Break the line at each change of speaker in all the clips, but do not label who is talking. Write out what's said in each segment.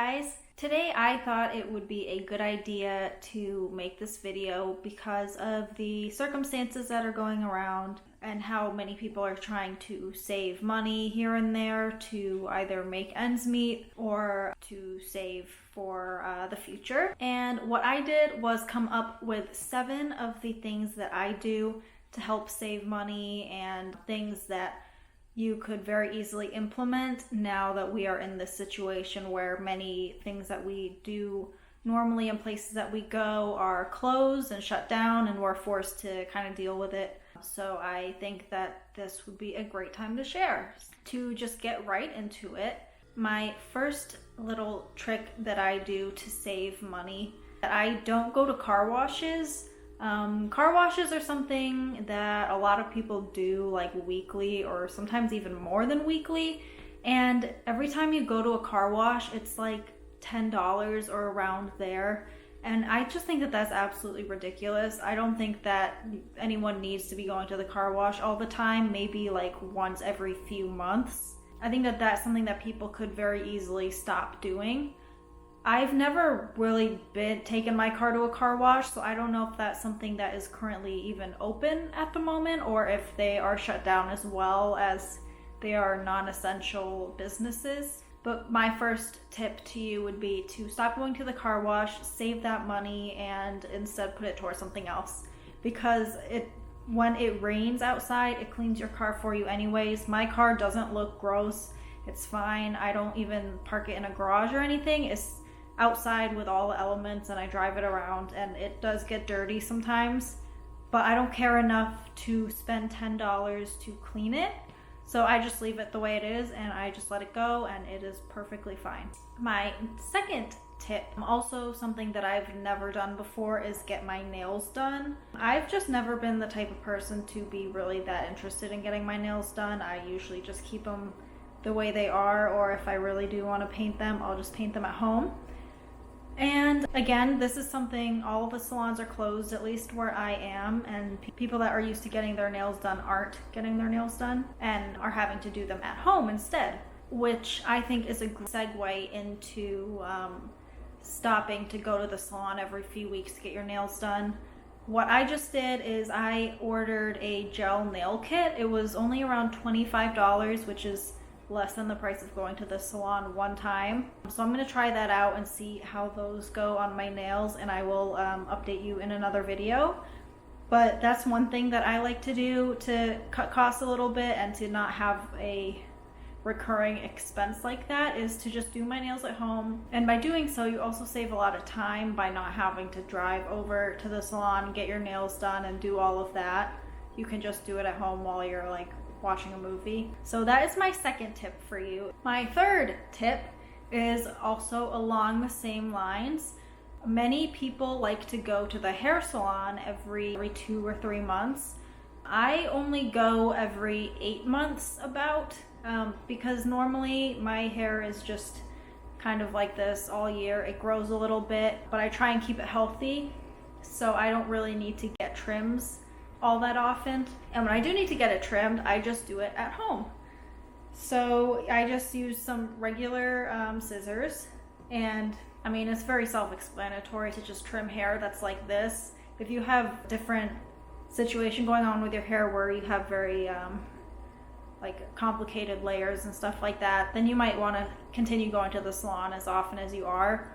guys. Today I thought it would be a good idea to make this video because of the circumstances that are going around and how many people are trying to save money here and there to either make ends meet or to save for the future. And what I did was come up with 7 of the things that I do to help save money and things that you could very easily implement now that we are in this situation where many things that we do normally in places that we go are closed and shut down, and we're forced to kind of deal with it. So I think that this would be a great time to share. To just get right into it, my first little trick that I do to save money, that I don't go to car washes. Car washes are something that a lot of people do like weekly or sometimes even more than weekly, and every time you go to a car wash it's like $10 or around there, and I just think that that's absolutely ridiculous. I don't think that anyone needs to be going to the car wash all the time, maybe like once every few months. I think that that's something that people could very easily stop doing. I've never really taken my car to a car wash, so I don't know if that's something that is currently even open at the moment or if they are shut down as well, as they are non-essential businesses. But my first tip to you would be to stop going to the car wash, save that money, and instead put it towards something else. Because when it rains outside, it cleans your car for you anyways. My car doesn't look gross. It's fine. I don't even park it in a garage or anything. It's outside with all the elements, and I drive it around, and it does get dirty sometimes, but I don't care enough to spend $10 to clean it, so I just leave it the way it is and I just let it go, and it is perfectly fine. My second tip, also something that I've never done before, is get my nails done. I've just never been the type of person to be really that interested in getting my nails done. I usually just keep them the way they are, or if I really do want to paint them, I'll just paint them at home. And again, this is something, all of the salons are closed, at least where I am, and people that are used to getting their nails done aren't getting their nails done and are having to do them at home instead, which I think is a great segue into stopping to go to the salon every few weeks to get your nails done. What I just did is I ordered a gel nail kit. It was only around $25, which is less than the price of going to the salon one time. So I'm going to try that out and see how those go on my nails, and I will update you in another video. But that's one thing that I like to do to cut costs a little bit and to not have a recurring expense like that, is to just do my nails at home. And by doing so, you also save a lot of time by not having to drive over to the salon, get your nails done, and do all of that. You can just do it at home while you're like watching a movie. So that is my second tip for you. My third tip is also along the same lines. Many people like to go to the hair salon every 2 or 3 months. I only go every 8 months about, because normally my hair is just kind of like this all year. It grows a little bit, but I try and keep it healthy, so I don't really need to get trims all that often. And when I do need to get it trimmed, I just do it at home. So I just use some regular scissors, and I mean, it's very self-explanatory to just trim hair that's like this. If you have different situation going on with your hair where you have very like complicated layers and stuff like that, then you might want to continue going to the salon as often as you are.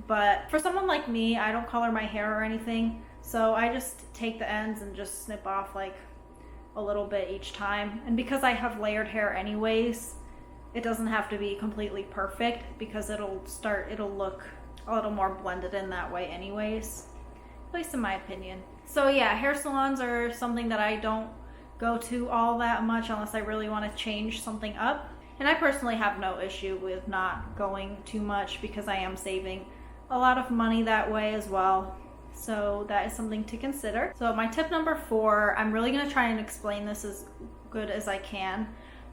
But for someone like me, I don't color my hair or anything, so I just take the ends and just snip off like a little bit each time. And because I have layered hair anyways, it doesn't have to be completely perfect, because it'll look a little more blended in that way anyways, at least in my opinion. So yeah, hair salons are something that I don't go to all that much unless I really want to change something up. And I personally have no issue with not going too much, because I am saving a lot of money that way as well. So that is something to consider. So my tip number 4, I'm really going to try and explain this as good as I can.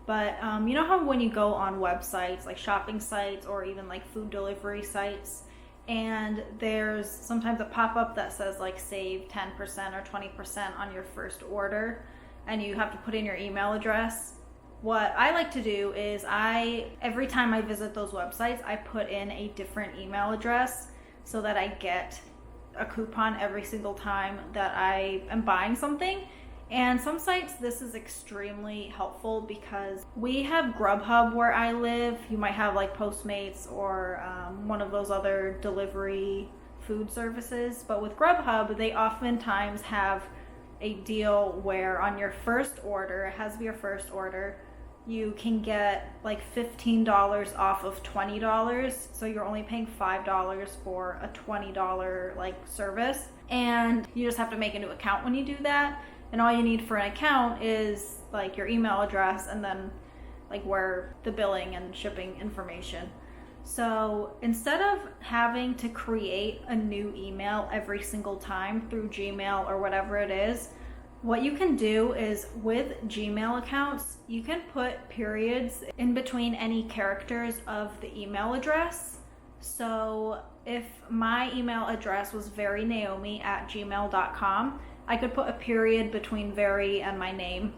But you know how when you go on websites, like shopping sites or even like food delivery sites, and there's sometimes a pop-up that says like save 10% or 20% on your first order, and you have to put in your email address. what I like to do is every time I visit those websites, I put in a different email address so that I get a coupon every single time that I am buying something. And some sites, this is extremely helpful because we have Grubhub where I live. You might have like Postmates or one of those other delivery food services. But with Grubhub, they oftentimes have a deal where on your first order, it has to be your first order, you can get like $15 off of $20. So you're only paying $5 for a $20 like service. And you just have to make a new account when you do that. And all you need for an account is like your email address and then like where the billing and shipping information. So instead of having to create a new email every single time through Gmail or whatever it is, what you can do is with Gmail accounts, you can put periods in between any characters of the email address. So if my email address was verynaomi@gmail.com, I could put a period between Very and my name,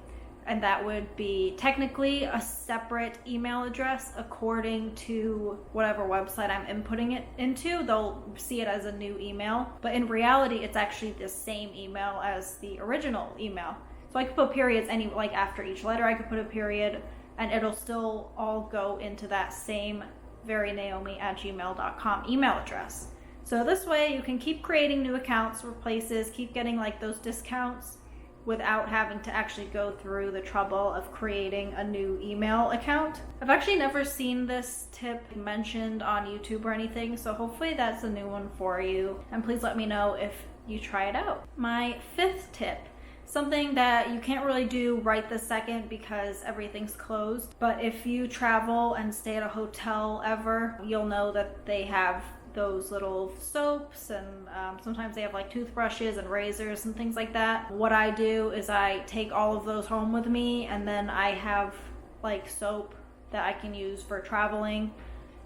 and that would be technically a separate email address according to whatever website I'm inputting it into. They'll see it as a new email, but in reality, it's actually the same email as the original email. So I could put periods like after each letter, I could put a period, and it'll still all go into that same verynaomi@gmail.com email address. So this way you can keep creating new accounts for places, keep getting like those discounts without having to actually go through the trouble of creating a new email account. I've actually never seen this tip mentioned on YouTube or anything, so hopefully that's a new one for you. And please let me know if you try it out. My 5th tip, something that you can't really do right this second because everything's closed, but if you travel and stay at a hotel ever, you'll know that they have those little soaps and sometimes they have like toothbrushes and razors and things like that. What I do is I take all of those home with me, and then I have like soap that I can use for traveling,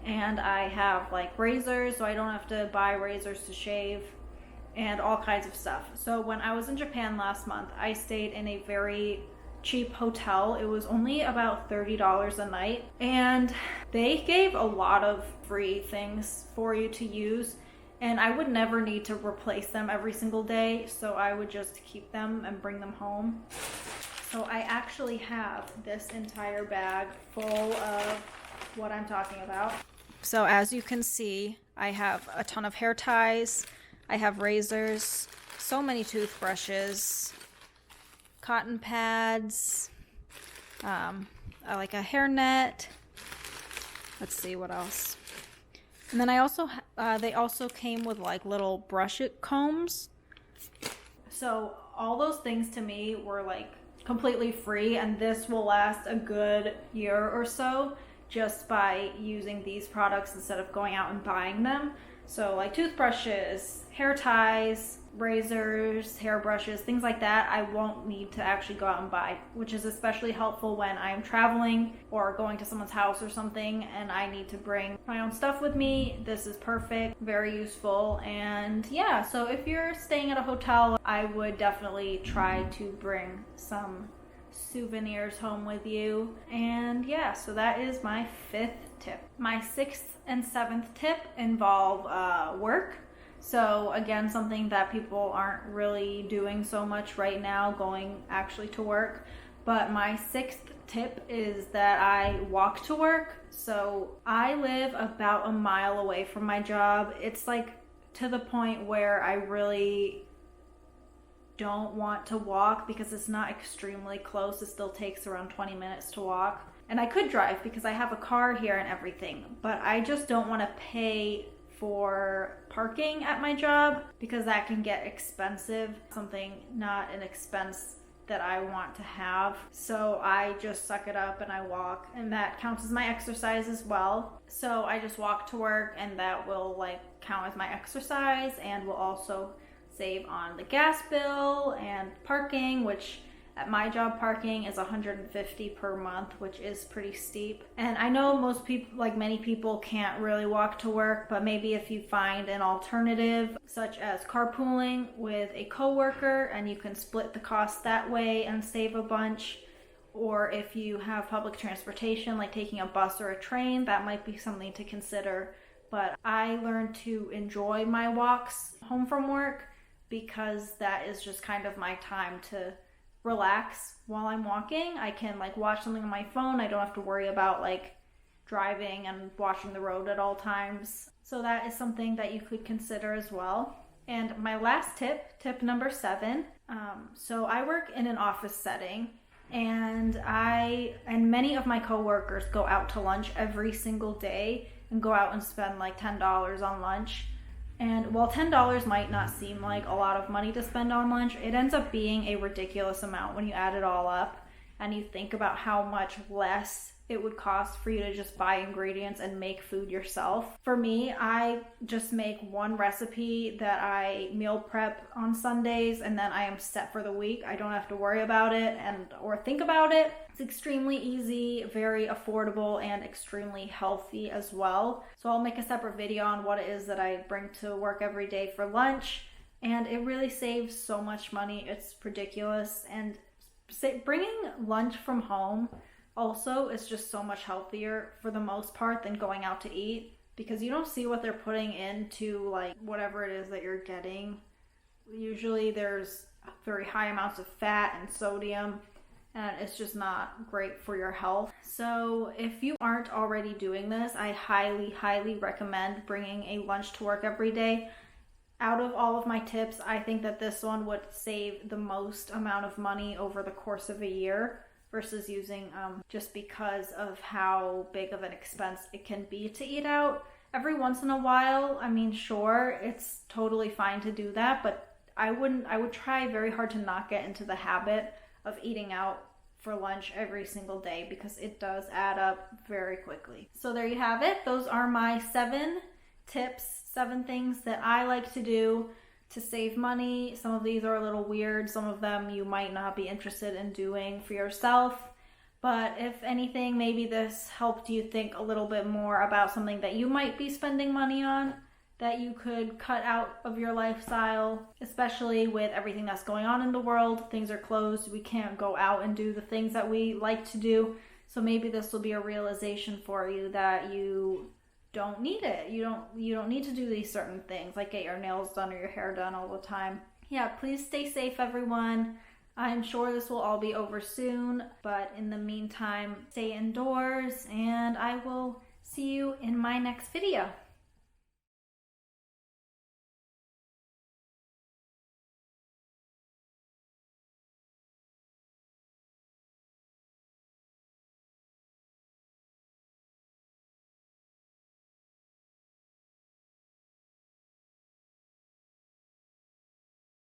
and I have like razors so I don't have to buy razors to shave, and all kinds of stuff. So when I was in Japan last month, I stayed in a very cheap hotel. It was only about $30 a night, and they gave a lot of free things for you to use, and I would never need to replace them every single day, so I would just keep them and bring them home. So I actually have this entire bag full of what I'm talking about. So as you can see, I have a ton of hair ties, I have razors, so many toothbrushes, cotton pads, I like a hairnet. Let's see what else. And then I also they also came with like little brush combs. So all those things to me were like completely free, and this will last a good year or so just by using these products instead of going out and buying them. So like toothbrushes, hair ties, razors, hairbrushes, things like that, I won't need to actually go out and buy, which is especially helpful when I'm traveling or going to someone's house or something and I need to bring my own stuff with me. This is perfect, very useful. And yeah, so if you're staying at a hotel, I would definitely try to bring some souvenirs home with you. And yeah, so that is my 5th tip. My 6th and 7th tip involve work. So again, something that people aren't really doing so much right now, going actually to work. But my 6th tip is that I walk to work. So I live about a mile away from my job. It's like to the point where I really don't want to walk because it's not extremely close. It still takes around 20 minutes to walk. And I could drive because I have a car here and everything, but I just don't want to pay for parking at my job because that can get expensive, something not an expense that I want to have. So I just suck it up and I walk, and that counts as my exercise as well. So I just walk to work, and that will like count as my exercise and will also save on the gas bill and parking, which at my job parking is $150 per month, which is pretty steep. And I know most people, like many people, can't really walk to work, but maybe if you find an alternative such as carpooling with a coworker and you can split the cost that way and save a bunch, or if you have public transportation, like taking a bus or a train, that might be something to consider. But I learned to enjoy my walks home from work because that is just kind of my time to relax while I'm walking. I can like watch something on my phone. I don't have to worry about like driving and watching the road at all times. So that is something that you could consider as well. And my last tip number 7. So I work in an office setting, and many of my coworkers go out to lunch every single day and go out and spend like $10 on lunch. And while $10 might not seem like a lot of money to spend on lunch, it ends up being a ridiculous amount when you add it all up and you think about how much less it would cost for you to just buy ingredients and make food yourself. For me, I just make one recipe that I meal prep on Sundays, and then I am set for the week. I don't have to worry about it or think about it. It's extremely easy, very affordable, and extremely healthy as well. So I'll make a separate video on what it is that I bring to work every day for lunch, and it really saves so much money. It's ridiculous. And bringing lunch from home also is just so much healthier for the most part than going out to eat, because you don't see what they're putting into like whatever it is that you're getting. Usually there's very high amounts of fat and sodium, and it's just not great for your health. So if you aren't already doing this, I highly recommend bringing a lunch to work every day. Out of all of my tips, I think that this one would save the most amount of money over the course of a year versus using just because of how big of an expense it can be to eat out. Every once in a while, I mean, sure, it's totally fine to do that, but I would try very hard to not get into the habit of eating out for lunch every single day, because it does add up very quickly. So there you have it. Those are my 7 tips, 7 things that I like to do to save money. Some of these are a little weird. Some of them you might not be interested in doing for yourself. But if anything, maybe this helped you think a little bit more about something that you might be spending money on that you could cut out of your lifestyle, especially with everything that's going on in the world. Things are closed. We can't go out and do the things that we like to do. So maybe this will be a realization for you that you don't need it. You don't need to do these certain things, like get your nails done or your hair done all the time. Yeah, please stay safe, everyone. I'm sure this will all be over soon, but in the meantime, stay indoors, and I will see you in my next video.